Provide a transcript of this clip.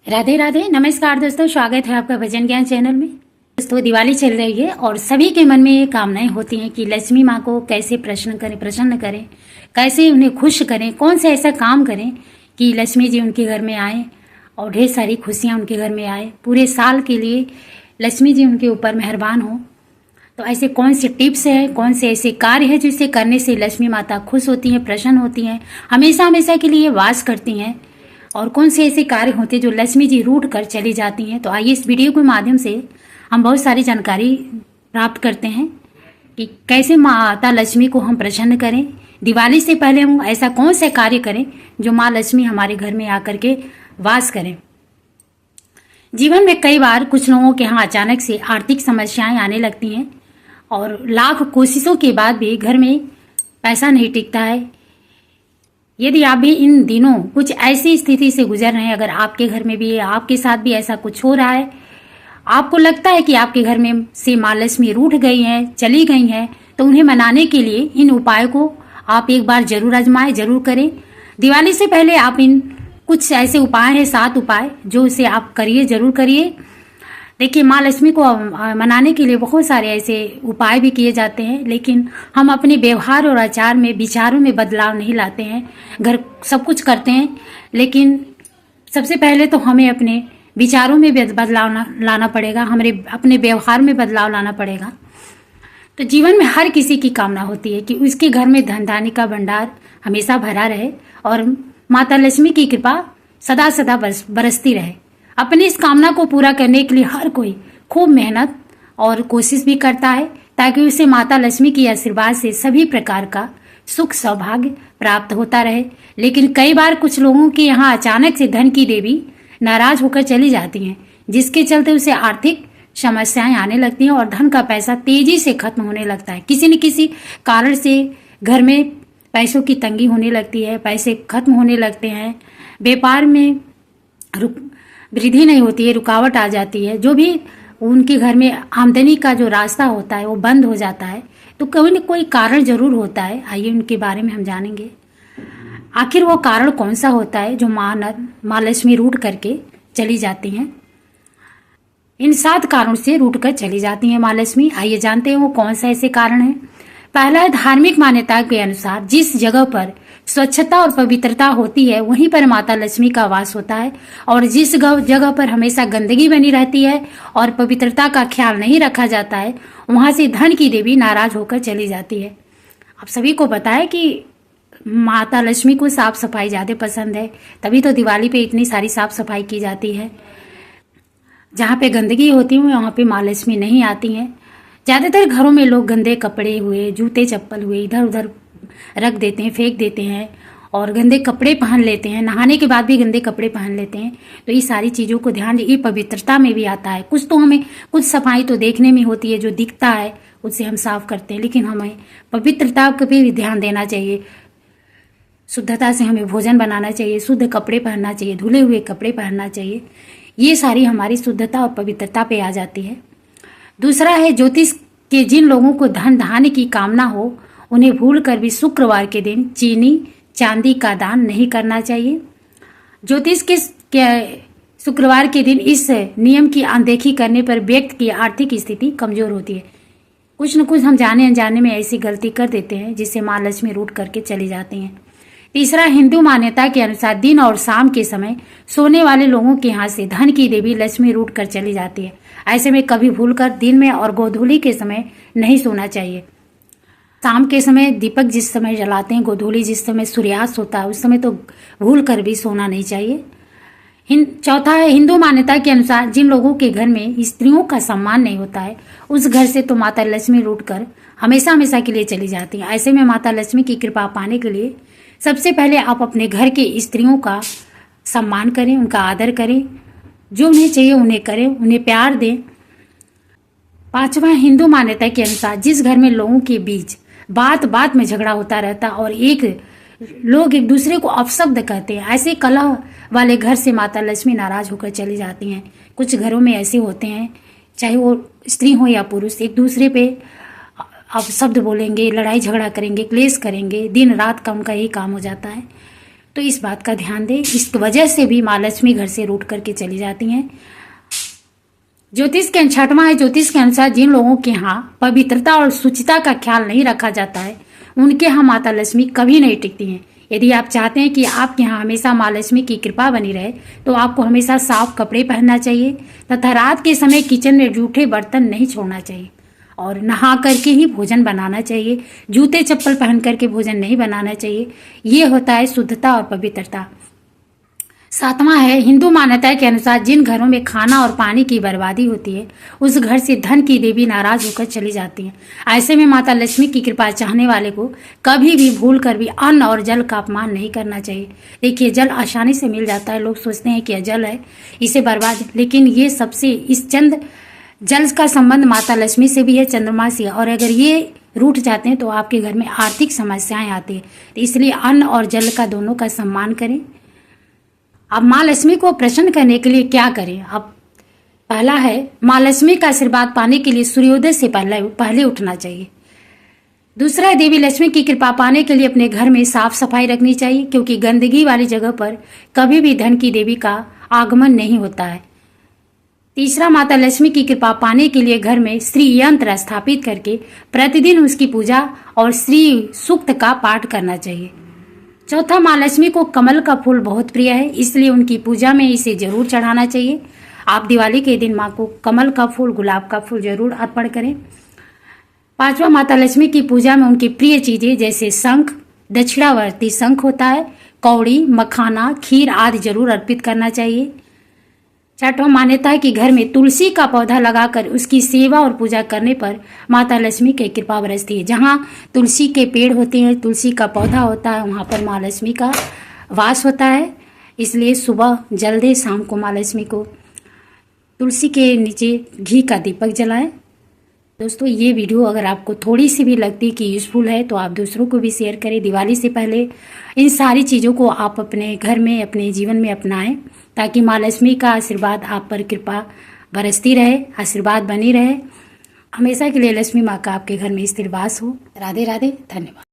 राधे राधे। नमस्कार दोस्तों, स्वागत है आपका भजन ज्ञान चैनल में। दोस्तों, दिवाली चल रही है और सभी के मन में ये कामनाएं होती हैं कि लक्ष्मी माँ को कैसे प्रसन्न करें, कैसे उन्हें खुश करें, कौन सा ऐसा काम करें कि लक्ष्मी जी उनके घर में आए और ढेर सारी खुशियाँ उनके घर में आए। पूरे साल के लिए लक्ष्मी जी उनके ऊपर मेहरबान हो। तो ऐसे कौन से टिप्स हैं, कौन से ऐसे कार्य हैं जिसे करने से लक्ष्मी माता खुश होती हैं, प्रसन्न होती हैं, हमेशा हमेशा के लिए वास करती हैं, और कौन से ऐसे कार्य होते हैं जो लक्ष्मी जी रूठ कर चली जाती हैं। तो आइए इस वीडियो के माध्यम से हम बहुत सारी जानकारी प्राप्त करते हैं कि कैसे माता लक्ष्मी को हम प्रसन्न करें। दिवाली से पहले हम ऐसा कौन से कार्य करें जो माँ लक्ष्मी हमारे घर में आकर के वास करें। जीवन में कई बार कुछ लोगों के यहाँ अचानक से आर्थिक समस्याएं आने लगती हैं और लाख कोशिशों के बाद भी घर में पैसा नहीं टिकता है। यदि आप भी इन दिनों कुछ ऐसी स्थिति से गुजर रहे हैं, अगर आपके घर में भी आपके साथ भी ऐसा कुछ हो रहा है, आपको लगता है कि आपके घर में से माँ लक्ष्मी रूठ गई हैं, चली गई हैं, तो उन्हें मनाने के लिए इन उपायों को आप एक बार जरूर आजमाएं, जरूर करें। दिवाली से पहले आप इन कुछ ऐसे उपाय हैं, 7 उपाय, जो इसे आप करिए, जरूर करिए। देखिए, माँ लक्ष्मी को मनाने के लिए बहुत सारे ऐसे उपाय भी किए जाते हैं, लेकिन हम अपने व्यवहार और आचार में, विचारों में बदलाव नहीं लाते हैं। घर सब कुछ करते हैं, लेकिन सबसे पहले तो हमें अपने विचारों में बदलाव लाना पड़ेगा, हमारे अपने व्यवहार में बदलाव लाना पड़ेगा। तो जीवन में हर किसी की कामना होती है कि उसके घर में धन धान्य का भंडार हमेशा भरा रहे और माता लक्ष्मी की कृपा सदा सदा बरसती रहे। अपनी इस कामना को पूरा करने के लिए हर कोई खूब मेहनत और कोशिश भी करता है, ताकि उसे माता लक्ष्मी की आशीर्वाद से सभी प्रकार का सुख सौभाग्य प्राप्त होता रहे। लेकिन कई बार कुछ लोगों के यहाँ अचानक से धन की देवी नाराज होकर चली जाती हैं, जिसके चलते उसे आर्थिक समस्याएं आने लगती हैं और धन का पैसा तेजी से खत्म होने लगता है। किसी न किसी कारण से घर में पैसों की तंगी होने लगती है, पैसे खत्म होने लगते हैं, व्यापार में वृद्धि नहीं होती है, रुकावट आ जाती है, जो भी उनके घर में आमदनी का जो रास्ता होता है वो बंद हो जाता है। तो कोई न कोई कारण जरूर होता है। आइए उनके बारे में हम जानेंगे। आखिर वो कारण कौन सा होता है जो माँ लक्ष्मी रूठ करके चली जाती हैं। इन 7 कारणों से रूठ कर चली जाती हैं माँ लक्ष्मी। आइए जानते हैं वो कौन सा ऐसे कारण है। पहला है, धार्मिक मान्यता के अनुसार जिस जगह पर स्वच्छता और पवित्रता होती है वहीं पर माता लक्ष्मी का वास होता है, और जिस जगह पर हमेशा गंदगी बनी रहती है और पवित्रता का ख्याल नहीं रखा जाता है, वहां से धन की देवी नाराज होकर चली जाती है। आप सभी को पता है कि माता लक्ष्मी को साफ सफाई ज्यादा पसंद है, तभी तो दिवाली पे इतनी सारी साफ सफाई की जाती है। जहाँ पे गंदगी होती है वहाँ पे माँ लक्ष्मी नहीं आती हैं। ज्यादातर घरों में लोग गंदे कपड़े हुए, जूते चप्पल हुए इधर उधर रख देते हैं, फेंक देते हैं, और गंदे कपड़े पहन लेते हैं, नहाने के बाद भी गंदे कपड़े पहन लेते हैं। तो ये सारी चीज़ों को ध्यान, ये पवित्रता में भी आता है। कुछ तो हमें कुछ सफाई तो देखने में होती है, जो दिखता है उससे हम साफ करते हैं, लेकिन हमें पवित्रता पर भी ध्यान देना चाहिए। शुद्धता से हमें भोजन बनाना चाहिए, शुद्ध कपड़े पहनना चाहिए, धुले हुए कपड़े पहनना चाहिए। ये सारी हमारी शुद्धता और पवित्रता पे आ जाती है। दूसरा है, ज्योतिष के जिन लोगों को धन धान्य की कामना हो उन्हें भूल कर भी शुक्रवार के दिन चीनी चांदी का दान नहीं करना चाहिए। ज्योतिष के शुक्रवार के दिन इस नियम की अनदेखी करने पर व्यक्ति की आर्थिक स्थिति कमजोर होती है। कुछ न कुछ हम जाने अनजाने में ऐसी गलती कर देते हैं जिससे माँ लक्ष्मी रूठ करके चली जाती हैं। तीसरा, हिंदू मान्यता के अनुसार दिन और शाम के समय सोने वाले लोगों के यहाँ से धन की देवी लक्ष्मी रूठ कर चली जाती है। ऐसे में कभी भूलकर दिन में और गोधूली के समय नहीं सोना चाहिए। शाम के समय दीपक जिस समय जलाते हैं, गोधूली जिस समय सूर्यास्त होता है, उस समय तो भूल कर भी सोना नहीं चाहिए। चौथा है, हिंदू मान्यता के अनुसार जिन लोगों के घर में स्त्रियों का सम्मान नहीं होता है, उस घर से तो माता लक्ष्मी रूठ कर हमेशा हमेशा के लिए चली जाती हैं। ऐसे में माता लक्ष्मी की कृपा पाने के लिए सबसे पहले आप अपने घर के स्त्रियों का सम्मान करें, उनका आदर करें, जो उन्हें चाहिए उन्हें करें, उन्हें प्यार दें। पांचवा, हिंदू मान्यता के अनुसार जिस घर में लोगों के बीच बात बात में झगड़ा होता रहता और लोग एक दूसरे को अपशब्द कहते हैं, ऐसे कलह वाले घर से माता लक्ष्मी नाराज होकर चली जाती हैं। कुछ घरों में ऐसे होते हैं, चाहे वो स्त्री हो या पुरुष, एक दूसरे पे अपशब्द बोलेंगे, लड़ाई झगड़ा करेंगे, क्लेश करेंगे, दिन रात का उनका यही काम हो जाता है। तो इस बात का ध्यान दें। इस वजह से भी माँ लक्ष्मी घर से रूठ करके चली जाती हैं। ज्योतिष के छठवां है, ज्योतिष के अनुसार जिन लोगों के यहाँ पवित्रता और शुचिता का ख्याल नहीं रखा जाता है उनके यहाँ माता लक्ष्मी कभी नहीं टिकती हैं। यदि आप चाहते हैं कि आपके यहाँ हमेशा माँ लक्ष्मी की कृपा बनी रहे तो आपको हमेशा साफ कपड़े पहनना चाहिए तथा रात के समय किचन में जूठे बर्तन नहीं छोड़ना चाहिए और नहा करके ही भोजन बनाना चाहिए। जूते चप्पल पहन करके भोजन नहीं बनाना चाहिए। ये होता है शुद्धता और पवित्रता। सातवां है, हिंदू मान्यता के अनुसार जिन घरों में खाना और पानी की बर्बादी होती है उस घर से धन की देवी नाराज होकर चली जाती हैं। ऐसे में माता लक्ष्मी की कृपा चाहने वाले को कभी भी भूल कर भी अन्न और जल का अपमान नहीं करना चाहिए। देखिए, जल आसानी से मिल जाता है, लोग सोचते हैं कि जल है इसे बर्बाद, लेकिन ये सबसे इस चंद जल का संबंध माता लक्ष्मी से भी है, चंद्रमा से, और अगर ये रूठ जाते हैं तो आपके घर में आर्थिक समस्याएं आती है। तो इसलिए अन्न और जल का दोनों का सम्मान करें। अब माँ लक्ष्मी को प्रसन्न करने के लिए क्या करें? अब पहला है, माँ लक्ष्मी का आशीर्वाद पाने के लिए सूर्योदय से पहले उठना चाहिए। दूसरा है, देवी लक्ष्मी की कृपा पाने के लिए अपने घर में साफ सफाई रखनी चाहिए, क्योंकि गंदगी वाली जगह पर कभी भी धन की देवी का आगमन नहीं होता है। तीसरा, माता लक्ष्मी की कृपा पाने के लिए घर में श्री यंत्र स्थापित करके प्रतिदिन उसकी पूजा और श्री सूक्त का पाठ करना चाहिए। चौथा, माँ लक्ष्मी को कमल का फूल बहुत प्रिय है, इसलिए उनकी पूजा में इसे जरूर चढ़ाना चाहिए। आप दिवाली के दिन माँ को कमल का फूल, गुलाब का फूल जरूर अर्पण करें। पांचवा, माता लक्ष्मी की पूजा में उनकी प्रिय चीजें जैसे शंख, दक्षिणावर्ती शंख होता है, कौड़ी, मखाना, खीर आदि जरूर अर्पित करना चाहिए। छठवां, मान्यता है कि घर में तुलसी का पौधा लगाकर उसकी सेवा और पूजा करने पर माता लक्ष्मी की कृपा बरसती है। जहाँ तुलसी के पेड़ होते हैं, तुलसी का पौधा होता है, वहाँ पर माँ लक्ष्मी का वास होता है। इसलिए सुबह जल दे, शाम को माँ लक्ष्मी को तुलसी के नीचे घी का दीपक जलाएं। दोस्तों, ये वीडियो अगर आपको थोड़ी सी भी लगती कि यूज़फुल है तो आप दूसरों को भी शेयर करें। दिवाली से पहले इन सारी चीज़ों को आप अपने घर में, अपने जीवन में अपनाएं, ताकि माँ लक्ष्मी का आशीर्वाद आप पर कृपा बरसती रहे, आशीर्वाद बनी रहे। हमेशा के लिए लक्ष्मी माँ का आपके घर में स्थिर वास हो। राधे राधे, धन्यवाद।